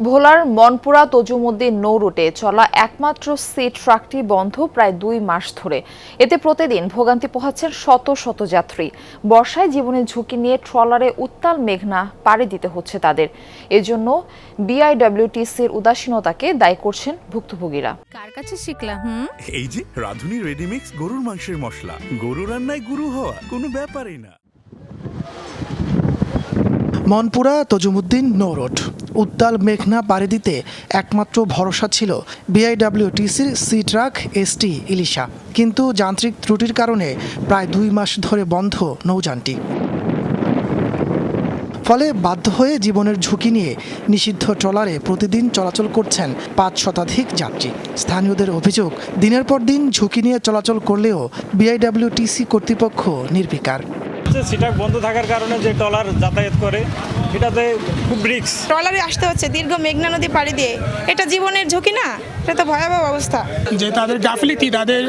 ভোলার মনপুরা তজুমুদ্দিন নৌ রুটে চলা একমাত্র সি ট্রাকটি বন্ধ প্রায় 2 মাস ধরে। এতে প্রতিদিন ভোগান্তি পোহাচ্ছেন শত শত যাত্রী। বর্ষায় জীবনের ঝুঁকি নিয়ে ট্রলারে উত্তাল মেঘনা পাড়ি দিতে হচ্ছে তাদের। এজন্য বিআইডব্লিউটিসির উদাসীনতাকে দায়ী করছেন ভুক্তভোগীরা। কার কাছে শিখলাম? এই যে রাঁধুনি রেডিমিক্স গরুর মাংসের মশলা। গরু রান্নায় গুরু হওয়া কোনো ব্যাপারই না। মনপুরা তজুমুদ্দিন নৌ রুট উত্তাল মেঘনা পাড়ি দিতে একমাত্র ভরসা ছিল বিআইডব্লিউটিসির সি ট্রাক এসটি ইলিশা, কিন্তু যান্ত্রিক ত্রুটির কারণে প্রায় 2 মাস ধরে বন্ধ নৌযানটি। ফলে বাধ্য হয়ে জীবনের ঝুঁকি নিয়ে নিষিদ্ধ ট্রলারে প্রতিদিন চলাচল করছেন 5 শতাধিক যাত্রী। স্থানীয়দের অভিযোগ, দিনের পর দিন ঝুঁকি নিয়ে চলাচল করলেও বিআইডব্লিউটিসি কর্তৃপক্ষ নির্বিকার। সিটাক বন্ধ থাকার কারণে যে ট্রলার যাতায়াত করে এটাতে খুব রিস্ক। ট্রলারে আসতে হচ্ছে দীর্ঘ মেঘনা নদী পাড়ি দিয়ে, এটা জীবনের ঝুঁকি না? এটা তো ভয়াবহ অবস্থা। যে তাদের গাফিলতি, তাদের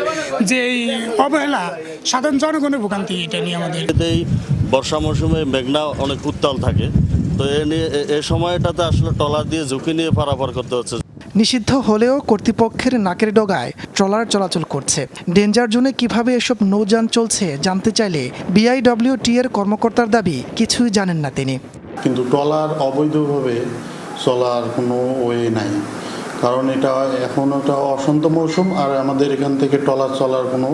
যে অবহেলা, সাধারণ জনগণের ভোগান্তি, এটা নিয়ে আমাদের এই বর্ষা মৌসুমে মেঘনা অনেক উত্তাল থাকে, তো এ সময়টাতে আসলে ট্রলার দিয়ে ঝুঁকি নিয়ে পারাপার করতে হচ্ছে। নিষিদ্ধ হলেও কর্তৃপক্ষের নাকের ডগায় ট্রলার চলাচল করছে। ডেঞ্জার জোনে কিভাবে এসব নৌযান চলছে জানতে চাইলে বিআইডব্লিউটি এর কর্মকর্তার দাবি কিছুই জানেন না তিনি। কিন্তু ট্রলার অবৈধভাবে চলার কোনো ওয়ে নাই, কারণ এটা এখন একটা অসন্ত মৌসুম, আর আমাদের এখান থেকে ট্রলার চলার কোনো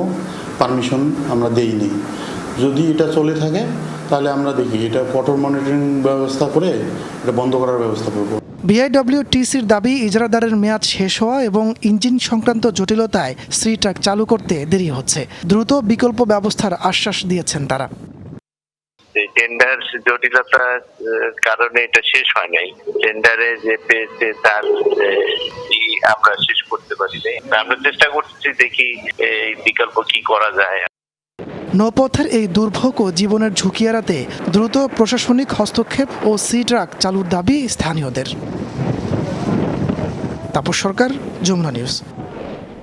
পারমিশন আমরা দেইনি। যদি এটা চলে থাকে তাহলে আমরা দেখি এটা কঠোর মনিটরিং ব্যবস্থা করে এটা বন্ধ করার ব্যবস্থা করব। বিআইডব্লিউটিসির দাবি, ইজারাদারের মেয়াদ শেষ হওয়া এবং ইঞ্জিন সংক্রান্ত জটিলতায় সি ট্রাক চালু করতে দেরি হচ্ছে। দ্রুত বিকল্প ব্যবস্থার আশ্বাস দিয়েছেন তারা। টেন্ডার জটিলতার কারণে এটা শেষ হয় নাই। টেন্ডারে যে পেয়েছে তার আমরা শেষ করতে পারি নাই। আমরা চেষ্টা করছি, দেখি এই বিকল্প কি করা যায়। নৌপথের এই দুর্ভোগ ও জীবনের ঝুঁকি এড়াতে দ্রুত প্রশাসনিক হস্তক্ষেপ ও সি ট্রাক চালুর দাবি স্থানীয়দের। তাপস সরকার, যমুনা নিউজ।